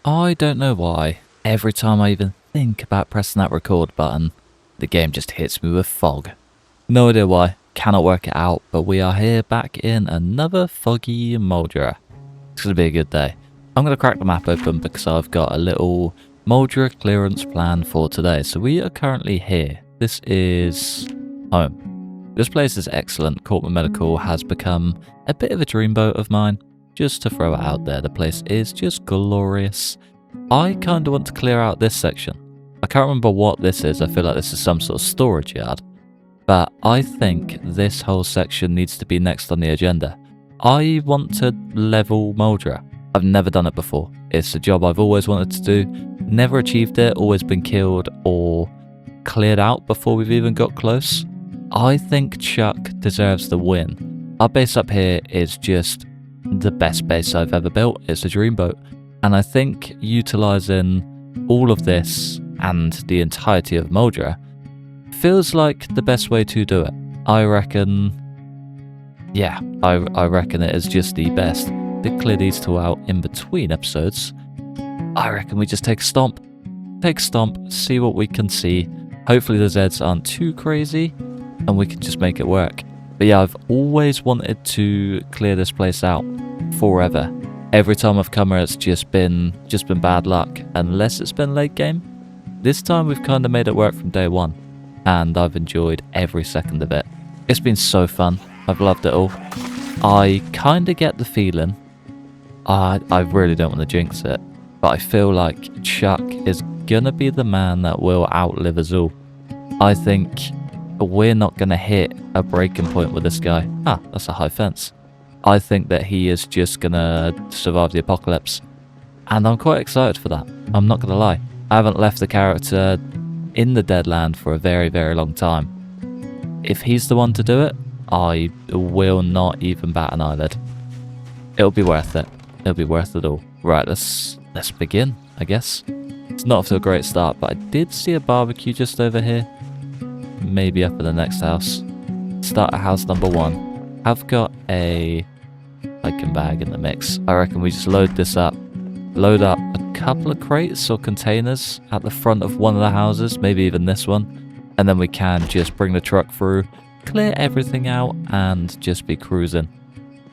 I don't know why. Every time I even think about pressing that record button, the game just hits me with fog. No idea why, cannot work it out, but we are here back in another foggy Muldraugh. It's going to be a good day. I'm going to crack the map open because I've got a little Muldraugh clearance plan for today. So we are currently here. This is home. This place is excellent. Courtman Medical has become a bit of a dreamboat of mine. Just to throw it out there, the place is just glorious. I kind of want to clear out this section. I can't remember what this is. I feel like this is some sort of storage yard. But I think this whole section needs to be next on the agenda. I want to level Muldraugh. I've never done it before. It's a job I've always wanted to do. Never achieved it, always been killed or cleared out before we've even got close. I think Chuck deserves the win. Our base up here is just the best base I've ever built. It's a dreamboat. And I think utilising all of this and the entirety of Muldraugh feels like the best way to do it. I reckon, yeah, I reckon it is just the best. To clear these two out in between episodes, I reckon we just take a stomp. Take a stomp, see what we can see. Hopefully the Zeds aren't too crazy and we can just make it work. But yeah, I've always wanted to clear this place out forever. Every time I've come here, it's just been bad luck, unless it's been late game. This time we've kind of made it work from day one, and I've enjoyed every second of it. It's been so fun. I've loved it all. I kind of get the feeling, I really don't want to jinx it, but I feel like Chuck is gonna be the man that will outlive us all. I think we're not gonna hit a breaking point with this guy. Ah, that's a high fence. I think that he is just gonna survive the apocalypse, and I'm quite excited for that. I'm not gonna lie. I haven't left the character in the Deadland for a very, very long time. If he's the one to do it, I will not even bat an eyelid. It'll be worth it. It'll be worth it all. Right, let's begin, I guess. It's not off to a great start, but I did see a barbecue just over here. Maybe up in the next house. Start at house number 1. I've got a hiking bag in the mix. I reckon we just load this up. Load up a couple of crates or containers at the front of one of the houses, maybe even this one. And then we can just bring the truck through, clear everything out, and just be cruising.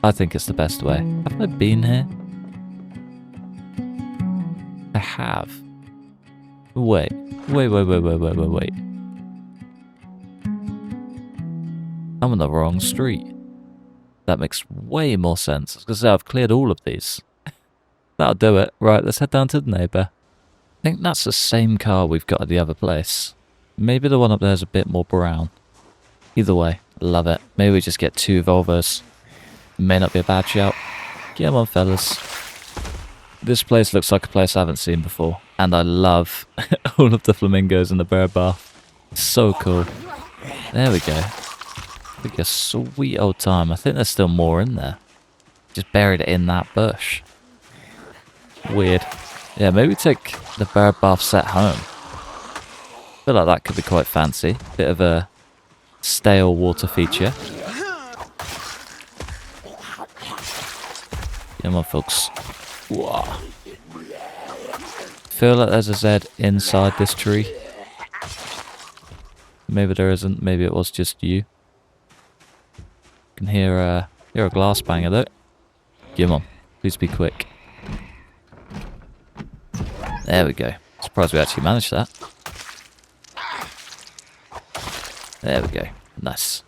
I think it's the best way. Have I been here? I have. Wait. I'm on the wrong street. That makes way more sense. I was going to say, I've cleared all of these. That'll do it. Right, let's head down to the neighbour. I think that's the same car we've got at the other place. Maybe the one up there is a bit more brown. Either way, love it. Maybe we just get 2 Volvos. May not be a bad shout. Come on, fellas. This place looks like a place I haven't seen before. And I love all of the flamingos in the bird bath. So cool. There we go. Like a sweet old time. I think there's still more in there. Just buried it in that bush. Weird. Yeah, maybe take the bird bath set home. I feel like that could be quite fancy. Bit of a stale water feature. Come on, folks. Whoa. Feel like there's a Z inside this tree. Maybe there isn't. Maybe it was just you. Can hear a glass banger though. Come on, please be quick. There we go. Surprised we actually managed that. There we go. Nice.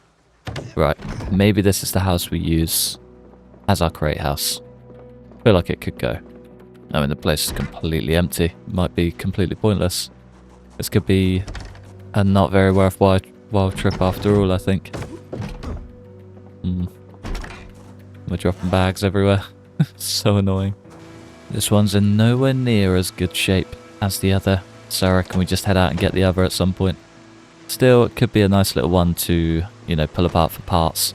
Right, maybe this is the house we use as our crate house. Feel like it could go. I mean, the place is completely empty. Might be completely pointless. This could be a not very worthwhile trip after all, I think. We're dropping bags everywhere. So annoying. This one's in nowhere near as good shape as the other, so I reckon we just head out and get the other at some point. Still, it could be a nice little one to, you know, pull apart for parts.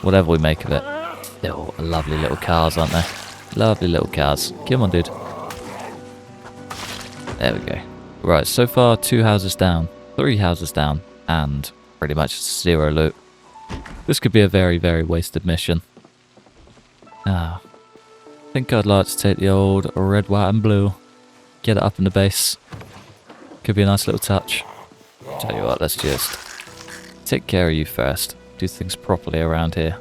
Whatever we make of it. Still lovely little cars, aren't they? Lovely little cars. Come on, dude. There we go. Right, so far 2 houses down, 3 houses down, and pretty much 0 loot. This could be a very, very wasted mission. Ah. Think I'd like to take the old red, white and blue. Get it up in the base. Could be a nice little touch. Tell you what, let's just take care of you first. Do things properly around here.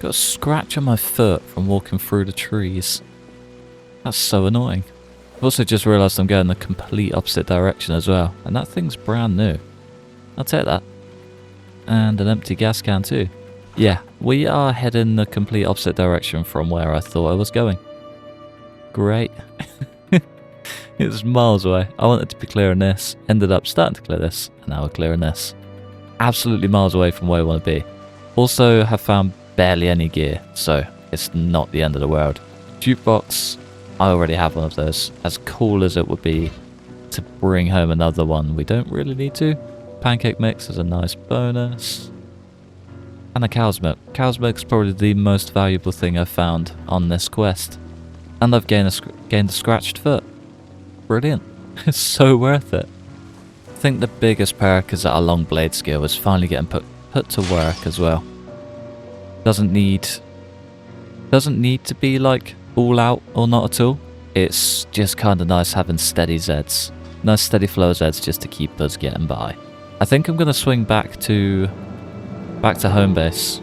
Got a scratch on my foot from walking through the trees. That's so annoying. I've also just realised I'm going the complete opposite direction as well. And that thing's brand new. I'll take that. And an empty gas can too. Yeah, we are heading the complete opposite direction from where I thought I was going. Great. It was miles away. I wanted to be clearing this. Ended up starting to clear this. And now we're clearing this. Absolutely miles away from where I want to be. Also have found barely any gear. So it's not the end of the world. Jukebox. I already have one of those. As cool as it would be to bring home another one, we don't really need to. Pancake mix is a nice bonus. And a cow's milk. Cow's milk is probably the most valuable thing I've found on this quest. And I've gained a scratched foot. Brilliant. It's so worth it. I think the biggest perk is that our long blade skill is finally getting put to work as well. Doesn't need to be like all out or not at all. It's just kind of nice having steady Zeds. Nice steady flow of Zeds just to keep us getting by. I think I'm going to swing back to home base.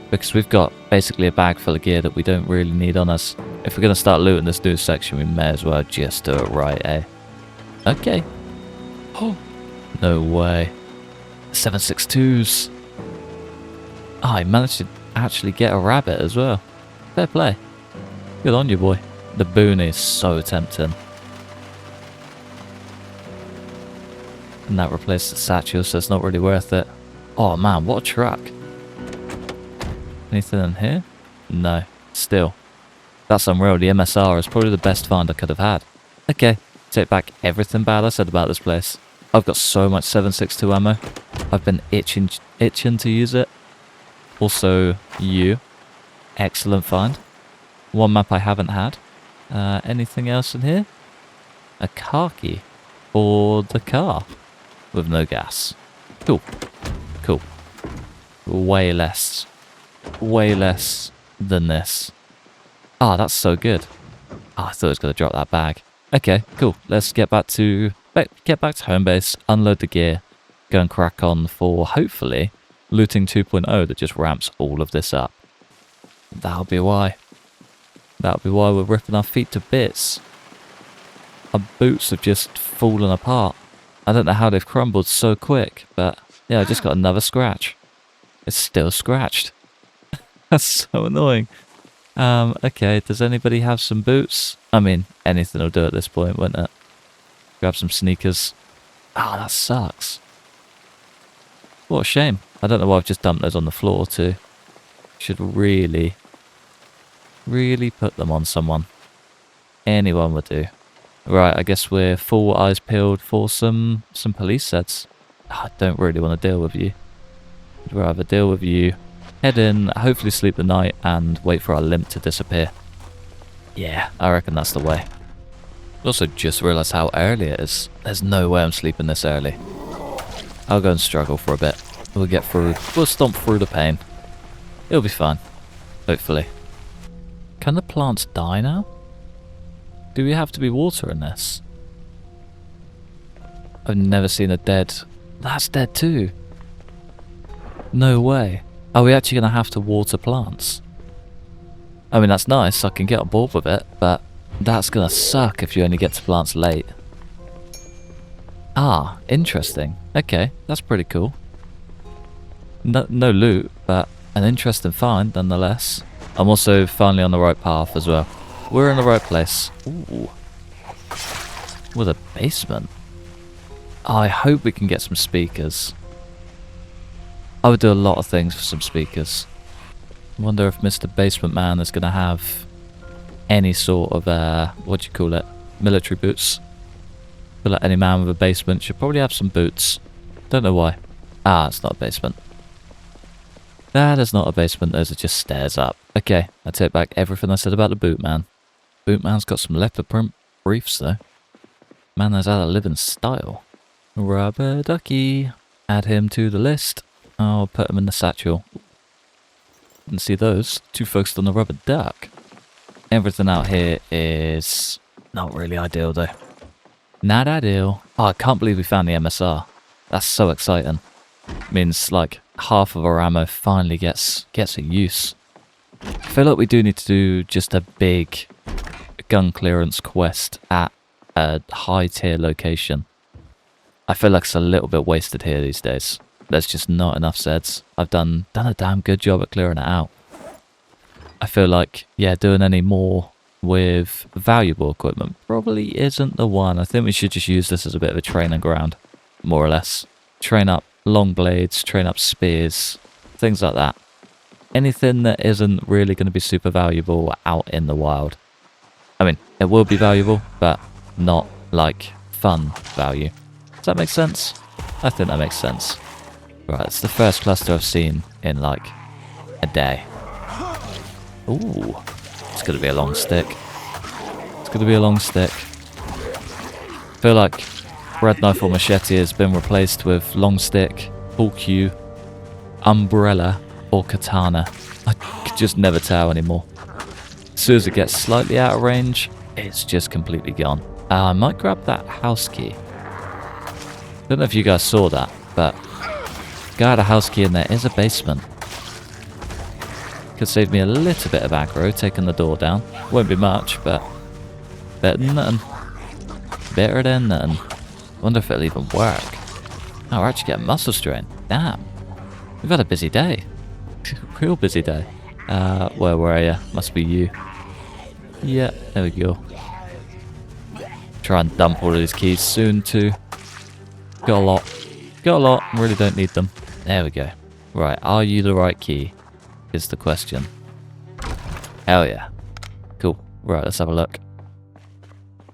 Because we've got basically a bag full of gear that we don't really need on us. If we're going to start looting this new section, we may as well just do it right, eh? Okay. Oh, no way. 7.62s. Oh, I managed to actually get a rabbit as well. Fair play. Good on you, boy. The boon is so tempting. And that replaced the satchel, so it's not really worth it. Oh man, what a truck. Anything in here? No. Still. That's unreal. The MSR is probably the best find I could have had. Okay. Take back everything bad I said about this place. I've got so much 7.62 ammo. I've been itching to use it. Also, you. Excellent find. One map I haven't had. Anything else in here? A car key. For the car. With no gas. Cool. Cool. Way less than this. Ah, that's so good. Ah, I thought I was going to drop that bag. Okay, cool. Let's get back to home base, unload the gear, go and crack on for, hopefully, looting 2.0 that just ramps all of this up. That'll be why. That'll be why we're ripping our feet to bits. Our boots have just fallen apart. I don't know how they've crumbled so quick, but yeah, I just got another scratch. It's still scratched. That's so annoying. Okay, does anybody have some boots? I mean, anything will do at this point, won't it? Grab some sneakers. Ah, that sucks. What a shame. I don't know why I've just dumped those on the floor too. Should really put them on someone. Anyone would do. Right, I guess we're full eyes peeled for some police sets. I don't really want to deal with you. I'd rather deal with you. Head in, hopefully sleep the night, and wait for our limp to disappear. Yeah, I reckon that's the way. Also just realised how early it is. There's no way I'm sleeping this early. I'll go and struggle for a bit. We'll get through. We'll stomp through the pain. It'll be fine. Hopefully. Can the plants die now? Do we have to be watering this? I've never seen a dead... That's dead too. No way. Are we actually going to have to water plants? I mean, that's nice. I can get on board with it, but that's going to suck if you only get to plants late. Ah, interesting. Okay, that's pretty cool. No loot, but an interesting find nonetheless. I'm also finally on the right path as well. We're in the right place. Ooh. With a basement. I hope we can get some speakers. I would do a lot of things for some speakers. I wonder if Mr. Basement Man is going to have any sort of, what do you call it? Military boots. I feel like any man with a basement should probably have some boots. Don't know why. Ah, it's not a basement. That is not a basement, those are just stairs up. Okay, I take back everything I said about the boot man. Boot man's got some leopard print briefs though. Man knows how to live in style. Rubber ducky. Add him to the list. I'll put him in the satchel. Didn't see those. Too focused on the rubber duck. Everything out here is not really ideal though. Not ideal. Oh, I can't believe we found the MSR. That's so exciting. Means like half of our ammo finally gets a use. I feel like we do need to do just a big gun clearance quest at a high tier location. I feel like it's a little bit wasted here these days. There's just not enough Zeds. I've done a damn good job at clearing it out. I feel like, yeah, doing any more with valuable equipment probably isn't the one. I think we should just use this as a bit of a training ground, more or less. Train up long blades, train up spears, things like that. Anything that isn't really going to be super valuable out in the wild. I mean, it will be valuable, but not like fun value. Does that make sense? I think that makes sense. Right, it's the first cluster I've seen in like a day. Ooh, it's going to be a long stick. It's going to be a long stick. I feel like bread knife or machete has been replaced with long stick, pull cue, umbrella, or katana. I could just never tell anymore. As soon as it gets slightly out of range, it's just completely gone. I might grab that house key. Don't know if you guys saw that, but got a house key in there is a basement. Could save me a little bit of aggro taking the door down. Won't be much, but better than nothing. Better than nothing. Wonder if it'll even work. Oh, we're actually getting muscle strain. Damn. We've had a busy day. Real busy day. Where were you? Must be you. Yeah, there we go. Try and dump all of these keys soon too. Got a lot. Got a lot. Really don't need them. There we go. Right, are you the right key? Is the question. Hell yeah. Cool. Right, let's have a look.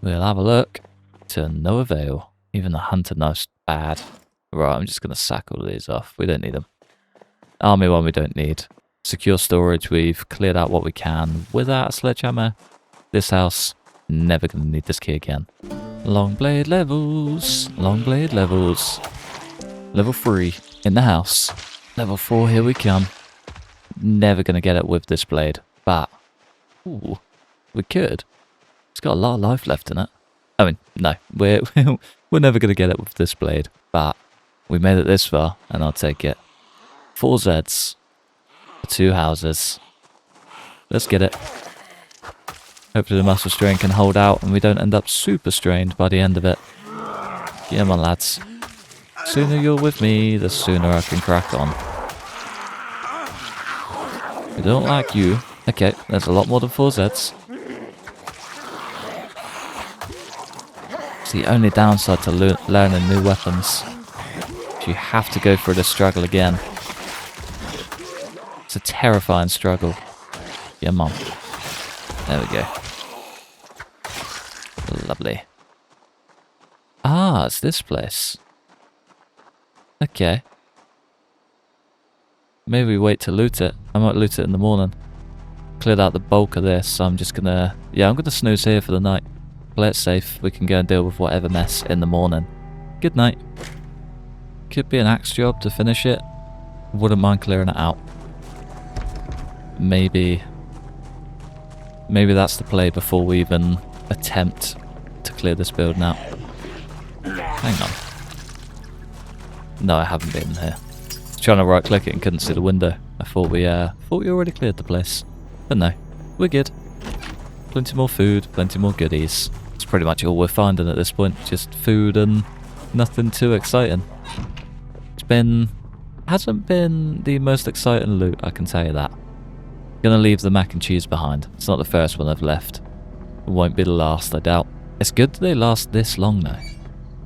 We'll have a look to no avail. Even the hunter knife's bad. Right, I'm just going to sack all of these off. We don't need them. Army one we don't need. Secure storage, we've cleared out what we can without a sledgehammer. This house, never going to need this key again. Long blade levels. Long blade levels. Level 3 in the house. Level 4, here we come. Never going to get it with this blade, but ooh, we could. It's got a lot of life left in it. I mean, no, we're never going to get it with this blade, but we made it this far, and I'll take it. 4 Zeds, 2 houses. Let's get it. Hopefully the muscle strain can hold out, and we don't end up super strained by the end of it. Yeah, my lads. The sooner you're with me, the sooner I can crack on. We don't like you. Okay, there's a lot more than 4 Zeds. It's the only downside to learning new weapons. You have to go through the struggle again. It's a terrifying struggle. Yeah, mom. There we go. Lovely. Ah, it's this place. Okay. Maybe we wait to loot it. I might loot it in the morning. Cleared out the bulk of this, so I'm just gonna... Yeah, I'm gonna snooze here for the night. Play it safe. We can go and deal with whatever mess in the morning. Good night. Could be an axe job to finish it. Wouldn't mind clearing it out. Maybe that's the play before we even attempt to clear this building out. Hang on. No, I haven't been here. Trying to right click it and couldn't see the window. I thought we already cleared the place. But no, we're good. Plenty more food, plenty more goodies. It's pretty much all we're finding at this point. Just food and nothing too exciting. Hasn't been the most exciting loot, I can tell you that. Gonna leave the mac and cheese behind. It's not the first one I've left. It won't be the last, I doubt. It's good that they last this long though.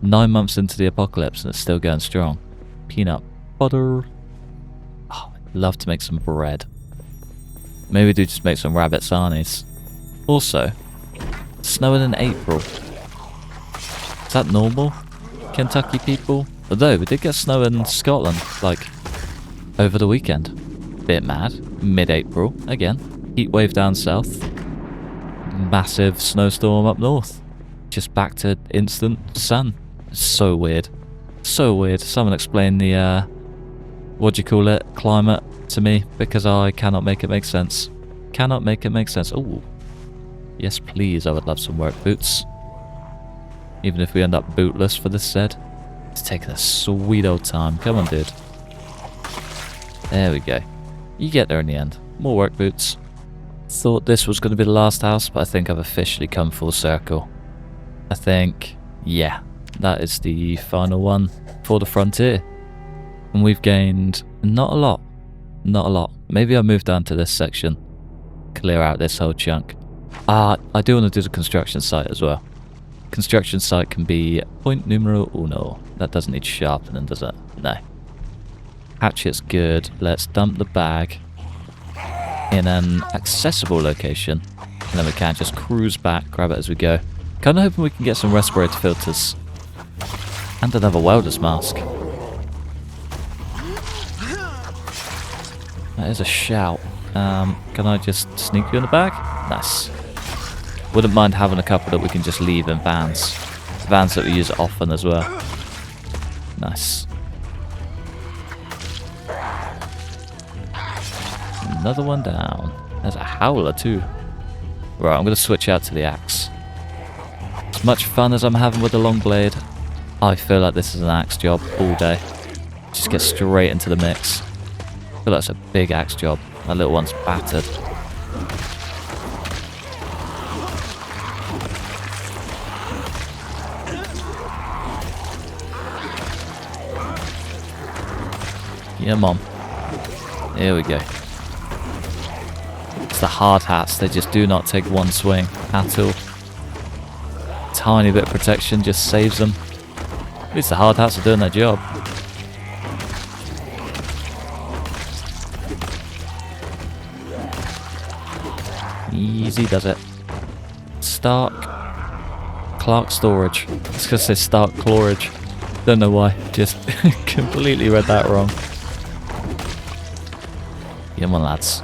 9 months into the apocalypse and it's still going strong. Peanut butter. Oh, I'd love to make some bread. Maybe do just make some rabbit sarnies. Also, snowing in April. Is that normal? Kentucky people? Although, we did get snow in Scotland, like, over the weekend. Bit mad. Mid-April, again. Heat wave down south. Massive snowstorm up north. Just back to instant sun. So weird. So weird. Someone explain the, what do you call it, climate to me, because I cannot make it make sense. Cannot make it make sense. Ooh. Yes, please, I would love some work boots. Even if we end up bootless for this Zed. It's taking a sweet old time. Come on, dude. There we go. You get there in the end. More work boots. Thought this was going to be the last house, but I think I've officially come full circle. I think, yeah, that is the final one for the frontier. And we've gained not a lot. Not a lot. Maybe I'll move down to this section. Clear out this whole chunk. I do want to do the construction site as well. Construction site can be point numero uno. That doesn't need sharpening, does it? No. Hatchet's good. Let's dump the bag in an accessible location. And then we can just cruise back, grab it as we go. Kind of hoping we can get some respirator filters. And another welder's mask. That is a shout. Can I just sneak you in the bag? Nice. Wouldn't mind having a couple that we can just leave in vans. Vans that we use often as well. Nice. Another one down. There's a howler too. Right, I'm going to switch out to the axe. As much fun as I'm having with the long blade, I feel like this is an axe job all day. Just get straight into the mix. I feel like it's a big axe job. That little one's battered. Yeah, mom. Here we go. It's the hard hats. They just do not take one swing at all. Tiny bit of protection just saves them. At least the hard hats are doing their job. Easy does it. Clark Storage. I was going to say Stark Chlorage. Don't know why. Just completely read that wrong. Come on, lads.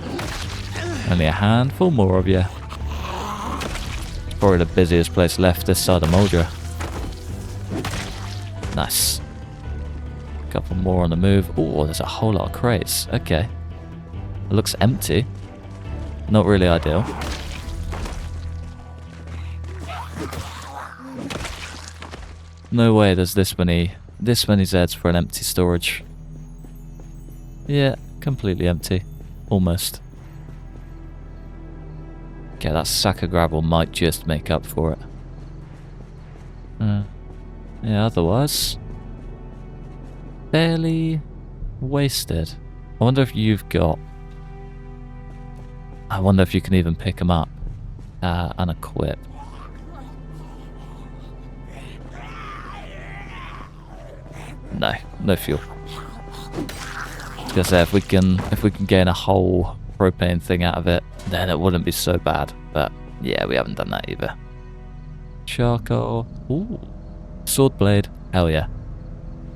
Only a handful more of you. Probably the busiest place left this side of Muldraugh. Nice. Couple more on the move. Oh, there's a whole lot of crates. Okay. It looks empty. Not really ideal. No way there's this many Zeds for an empty storage. Yeah, completely empty. Almost. Okay, that sack of gravel might just make up for it. Yeah, otherwise, fairly wasted. I wonder if you've got... I wonder if you can even pick them up and equip. No fuel. I was gonna say if we can gain a whole propane thing out of it, then it wouldn't be so bad. But yeah, we haven't done that either. Charcoal. Ooh. Sword blade. Hell yeah.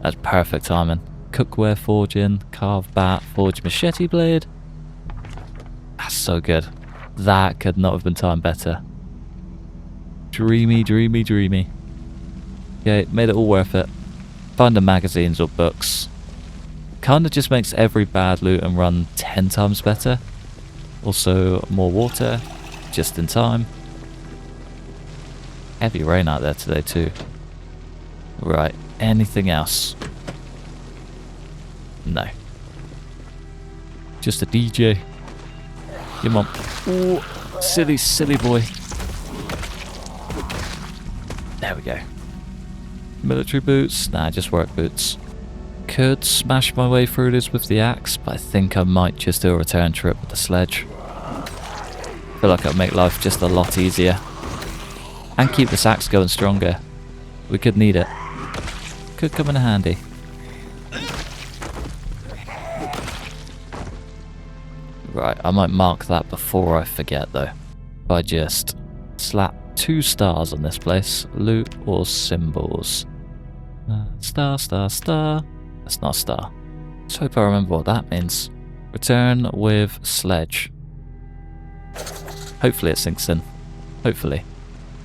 That's perfect timing. Cookware forging, carved bat, forged machete blade. That's so good. That could not have been timed better. Dreamy, dreamy, dreamy. Okay, made it all worth it. Find the magazines or books. Kinda just makes every bad loot and run 10 times better. Also, more water, just in time. Heavy rain out there today too. Right, anything else? No. Just a DJ. Come on. Ooh, silly, silly boy. There we go. Military boots? Nah, just work boots. Could smash my way through this with the axe, but I think I might just do a return trip with the sledge. Feel like it'll make life just a lot easier. And keep this axe going stronger. We could need it. Could come in handy. Right, I might mark that before I forget though. If I just slap 2 stars on this place. Loot or symbols. Star, star, star. That's not a star. Let's hope I remember what that means. Return with sledge. Hopefully it sinks in. Hopefully.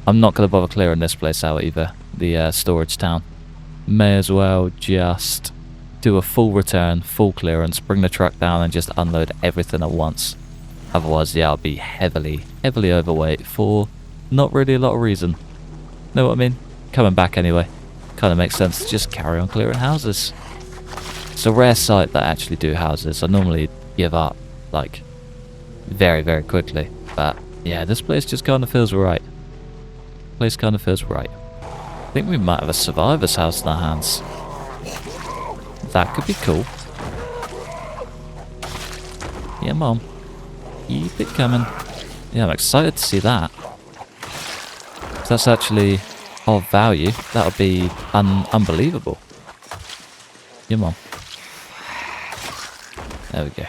I'm not going to bother clearing this place out either. The storage town. May as well just do a full return, full clearance, bring the truck down and just unload everything at once. Otherwise, yeah, I'll be heavily overweight for Not really a lot of reason. Know what I mean? Coming back anyway. Kind of makes sense to just carry on clearing houses. It's a rare sight that I actually do houses. I normally give up, like, very, very quickly. But, yeah, this place just kind of feels right. Place kind of feels right. I think we might have a survivor's house in our hands. That could be cool. Yeah, Mom. Keep it coming. Yeah, I'm excited to see that. If that's actually of value, that would be unbelievable. Yeah, Mom. There we go.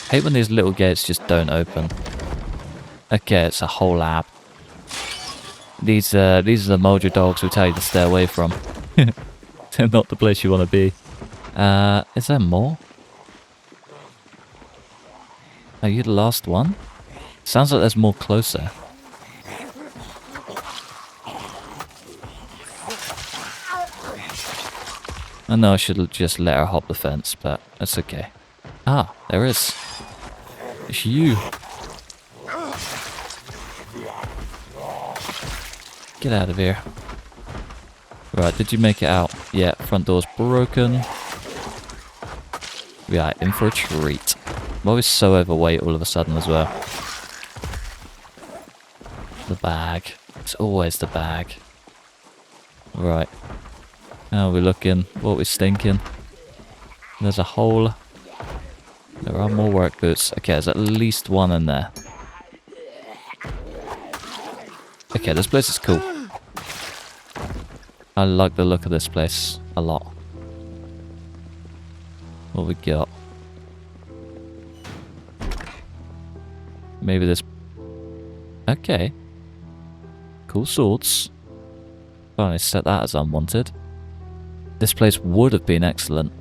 Hate when these little gates just don't open. Okay, it's a whole lab. These are the Muldraugh dogs we tell you to stay away from. They're not the place you want to be. Is there more? Are you the last one? Sounds like there's more closer. I know I should just let her hop the fence, but that's okay. Ah, there is. It's you. Get out of here. Right, did you make it out? Yeah, front door's broken. We are in for a treat. I'm always so overweight all of a sudden as well. The bag. It's always the bag. Right. How are we looking? What are we stinking? There's a hole. There are more work boots. Okay, there's at least one in there. Okay, this place is cool. I like the look of this place a lot. What we got? Maybe this... Okay. Cool swords. Finally set that as unwanted. This place would have been excellent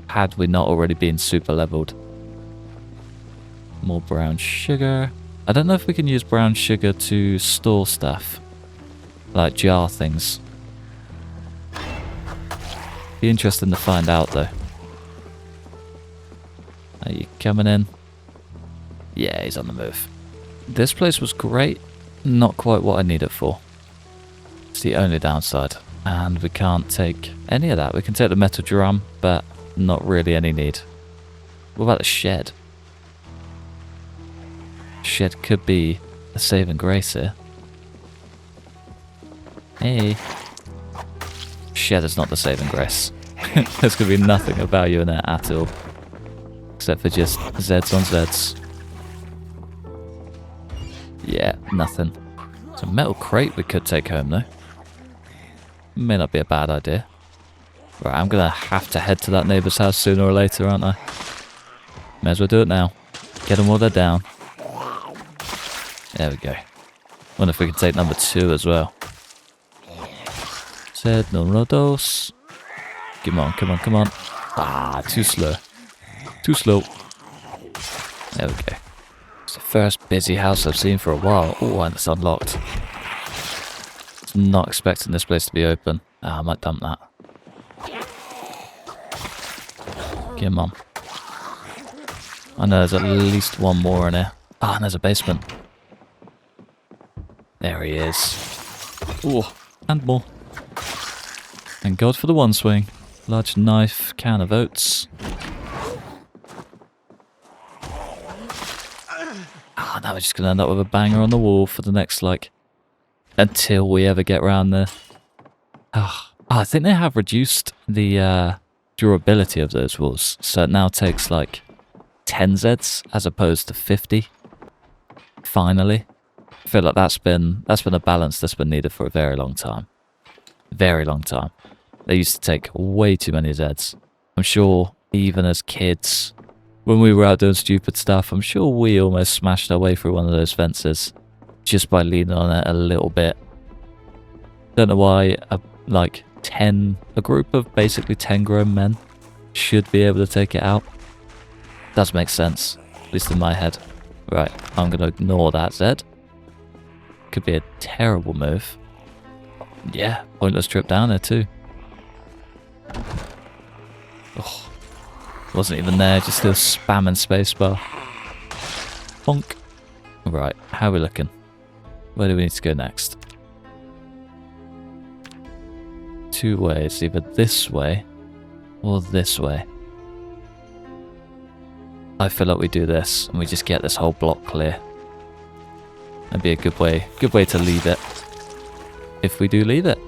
had we not already been super leveled. More brown sugar. I don't know if we can use brown sugar to store stuff. Like jar things. Be interesting to find out though. Are you coming in? Yeah, he's on the move. This place was great. Not quite what I need it for. It's the only downside. And we can't take any of that. We can take the metal drum, but not really any need. What about the shed? Shed could be a saving grace here. Hey. Shed is not the saving grace. There's going to be nothing of value in it at all. Except for just Zeds on Zeds. Yeah, nothing. It's a metal crate we could take home though. May not be a bad idea. Right, I'm going to have to head to that neighbour's house sooner or later, aren't I? May as well do it now. Get them while they're down. There we go. Wonder if we can take number 2 as well. Said no dos. Come on, come on, come on. Ah, too slow. Too slow. There we go. It's the first busy house I've seen for a while. Oh, and it's unlocked. Not expecting this place to be open. Ah, I might dump that. Come on. I know there's at least one more in here. Ah, and there's a basement. There he is. Oh, and more. Thank God for the one swing. Large knife, can of oats. Ah, now we're just going to end up with a banger on the wall for the next, like, until we ever get round there. Oh, I think they have reduced the durability of those walls. So it now takes like 10 Zeds as opposed to 50. Finally. I feel like that's been a balance that's been needed for a very long time. Very long time. They used to take way too many Zeds. I'm sure even as kids, when we were out doing stupid stuff, I'm sure we almost smashed our way through one of those fences. Just by leaning on it a little bit. Don't know why a group of basically 10 grown men should be able to take it out. Does make sense, at least in my head. Right, I'm going to ignore that Zed. Could be a terrible move. Yeah, pointless trip down there too. Oh, wasn't even there, just still spamming spacebar. Bonk. Right, how are we looking? Where do we need to go next? 2 ways, either this way or this way. I feel like we do this and we just get this whole block clear. That'd be a good way to leave it. If we do leave it.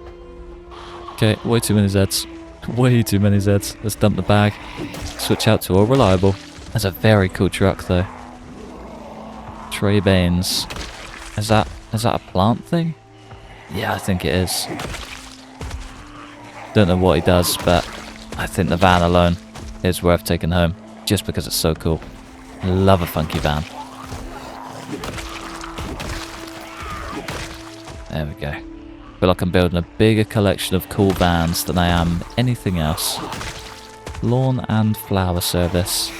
Okay, way too many Zeds. Way too many Zeds. Let's dump the bag. Switch out to all reliable. That's a very cool truck though. Trey Baines. Is that a plant thing? Yeah, I think it is. Don't know what he does, but I think the van alone is worth taking home just because it's so cool. I love a funky van. There we go. Feel like I'm building a bigger collection of cool vans than I am anything else. Lawn and flower service.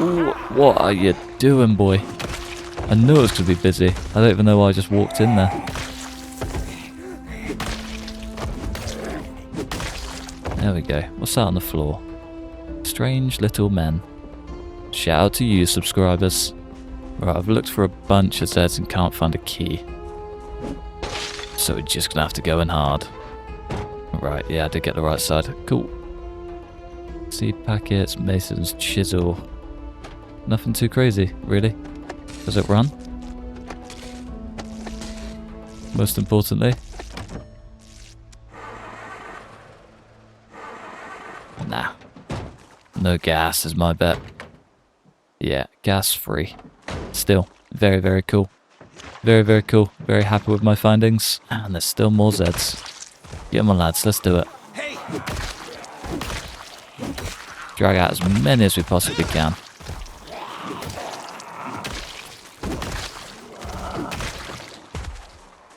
Ooh, what are you doing, boy? I knew it was going to be busy. I don't even know why I just walked in there. There we go. What's that on the floor? Strange little men. Shout out to you, subscribers. Right, I've looked for a bunch of Zeds and can't find a key. So we're just gonna have to go in hard. Right, yeah, I did get the right side. Cool. Seed packets, Mason's chisel. Nothing too crazy, really. Does it run? Most importantly. Nah. No gas is my bet. Yeah, gas free. Still, very, very cool. Very, very cool. Very happy with my findings. And there's still more Zeds. Get them on, lads. Let's do it. Drag out as many as we possibly can.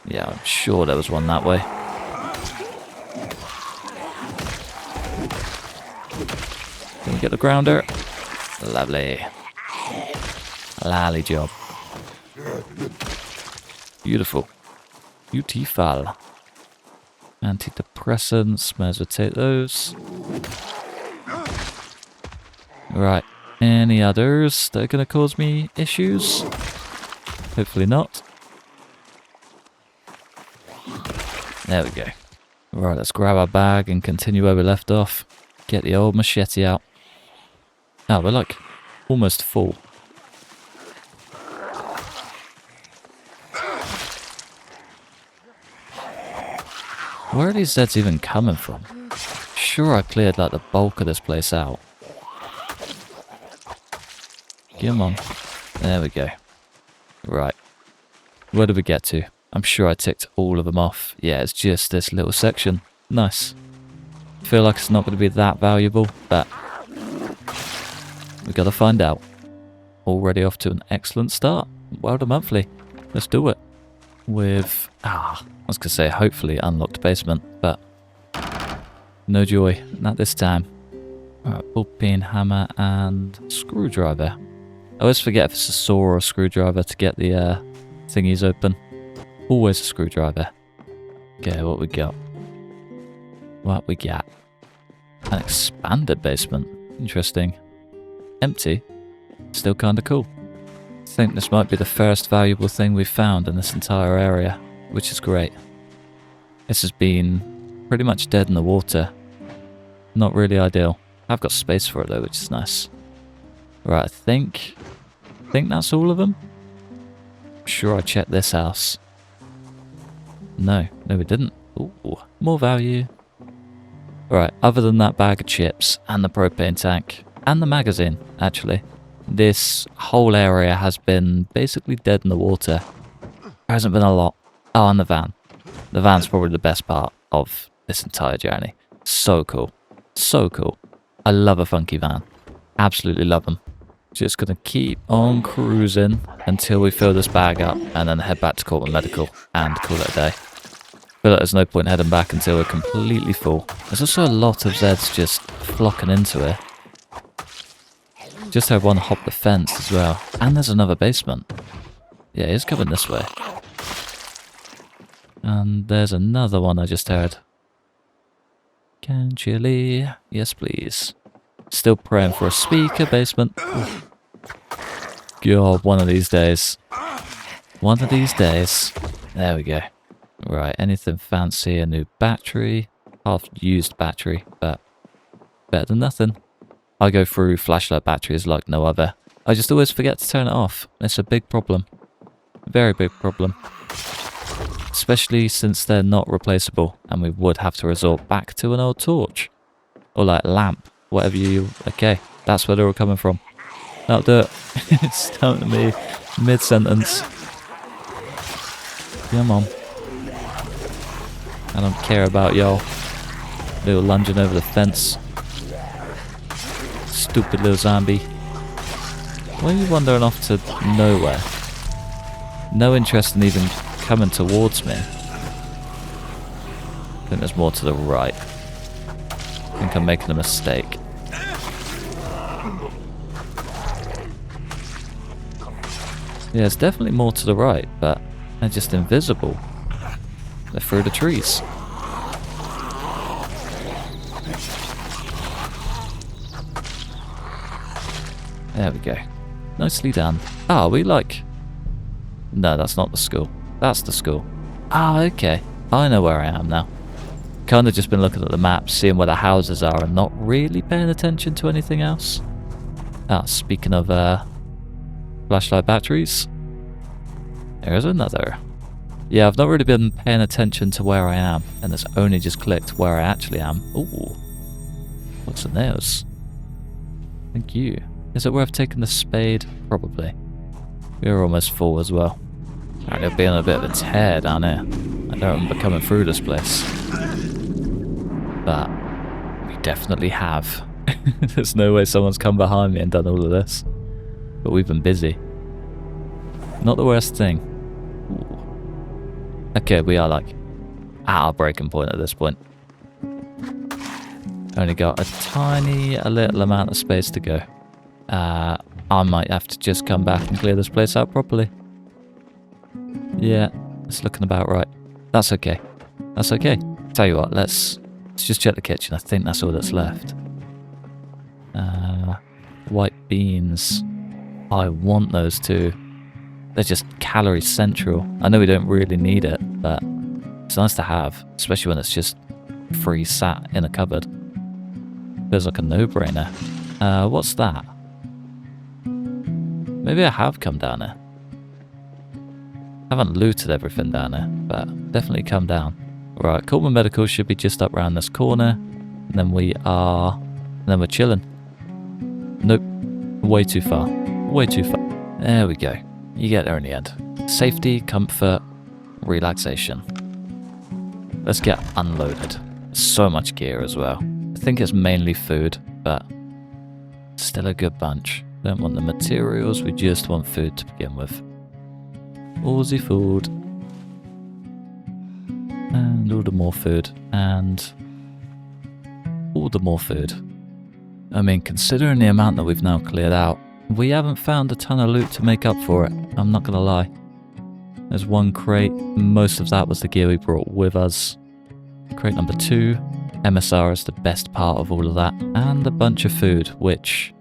Yeah, I'm sure there was one that way. Can we get the grounder? Lovely. Lally job. Beautiful. Beautiful. Antidepressants. Might as well take those. Right. Any others that are going to cause me issues? Hopefully not. There we go. Right, let's grab our bag and continue where we left off. Get the old machete out. Oh, we're like almost full. Where are these Zeds even coming from? Sure, I cleared like the bulk of this place out. Come on. There we go. Right. Where did we get to? I'm sure I ticked all of them off. Yeah, it's just this little section. Nice. Feel like it's not going to be that valuable, but we got to find out. Already off to an excellent start. Well done, monthly. Let's do it. With, I was going to say hopefully unlocked basement, but no joy, not this time. Alright, ball peen, hammer, and screwdriver. I always forget if it's a saw or a screwdriver to get the thingies open. Always a screwdriver. Okay, what we got? What we got? An expanded basement. Interesting. Empty. Still kinda cool. I think this might be the first valuable thing we've found in this entire area, which is great. This has been pretty much dead in the water. Not really ideal. I've got space for it though, which is nice. Right, I think that's all of them. I'm sure I checked this house. No, we didn't. Ooh, more value. Right, other than that bag of chips and the propane tank and the magazine, actually, this whole area has been basically dead in the water. There hasn't been a lot. Oh, and the van. The van's probably the best part of this entire journey. So cool. So cool. I love a funky van. Absolutely love them. Just gonna keep on cruising until we fill this bag up and then head back to Cortland Medical and call it a day. Feel like there's no point heading back until we're completely full. There's also a lot of Zeds just flocking into it. Just had one hop the fence as well. And there's another basement. Yeah, he's coming this way. And there's another one I just heard. Can chili? Yes, please. Still praying for a speaker basement. Ooh. God, one of these days. One of these days. There we go. Right, anything fancy? A new battery. Half-used battery, but better than nothing. I go through flashlight batteries like no other. I just always forget to turn it off. It's a big problem. Very big problem. Especially since they're not replaceable and we would have to resort back to an old torch. Or like lamp, whatever you... Okay, that's where they're all coming from. That'll do it. It's down to me mid-sentence. Come on. I don't care about y'all. Little lunging over the fence. Stupid little zombie. Why are you wandering off to nowhere? No interest in even coming towards me. I think there's more to the right. I think I'm making a mistake. Yeah, it's definitely more to the right, but they're just invisible. They're through the trees. There we go. Nicely done. Ah, we like... No, that's not the school. That's the school. Ah, okay. I know where I am now. Kind of just been looking at the map, seeing where the houses are, and not really paying attention to anything else. Ah, speaking of flashlight batteries, there's another. Yeah, I've not really been paying attention to where I am, and it's only just clicked where I actually am. Ooh. What's in those? Thank you. Is it worth taking the spade? Probably. We're almost full as well. Alright, it'll be on a bit of a tear down here. I don't remember coming through this place. But we definitely have. There's no way someone's come behind me and done all of this. But we've been busy. Not the worst thing. Ooh. Okay, we are like at our breaking point at this point. Only got a little amount of space to go. I might have to just come back and clear this place out properly. Yeah, it's looking about right. That's okay. That's okay. Tell you what, let's just check the kitchen. I think that's all that's left. White beans. I want those too. They're just calorie central. I know we don't really need it, but it's nice to have, especially when it's just free sat in a cupboard. Feels like a no-brainer. What's that? Maybe I have come down here. I haven't looted everything down here, but definitely come down. Right, Coleman Medical should be just up around this corner. And then we're chilling. Nope. Way too far. Way too far. There we go. You get there in the end. Safety, comfort, relaxation. Let's get unloaded. So much gear as well. I think it's mainly food, but still a good bunch. Don't want the materials, we just want food to begin with. All the food. And all the more food. And all the more food. I mean, considering the amount that we've now cleared out, we haven't found a ton of loot to make up for it. I'm not gonna lie. There's one crate, most of that was the gear we brought with us. Crate number 2, MSR is the best part of all of that, and a bunch of food, which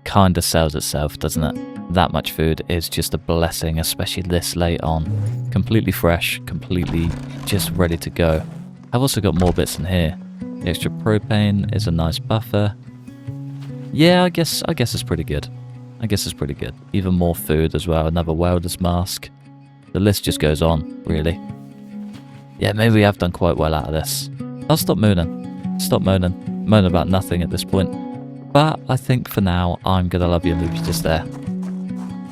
kinda sells itself, doesn't it? That much food is just a blessing, especially this late on. Completely fresh, completely just ready to go. I've also got more bits in here. The extra propane is a nice buffer. Yeah, I guess it's pretty good. I guess it's pretty good. Even more food as well, another welder's mask. The list just goes on, really. Yeah, maybe we have done quite well out of this. I'll stop moaning. Stop moaning. Moan about nothing at this point. But I think for now, I'm gonna love you and leave you just there.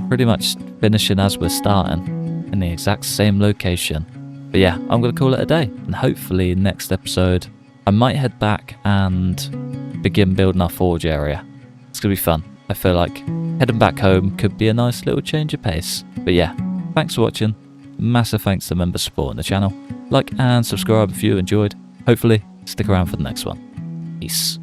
Pretty much finishing as we're starting, in the exact same location. But yeah, I'm gonna call it a day. And hopefully next episode, I might head back and begin building our forge area. It's gonna be fun. I feel like heading back home could be a nice little change of pace. But yeah, thanks for watching. Massive thanks to members supporting the channel. Like and subscribe if you enjoyed. Hopefully, stick around for the next one. Peace.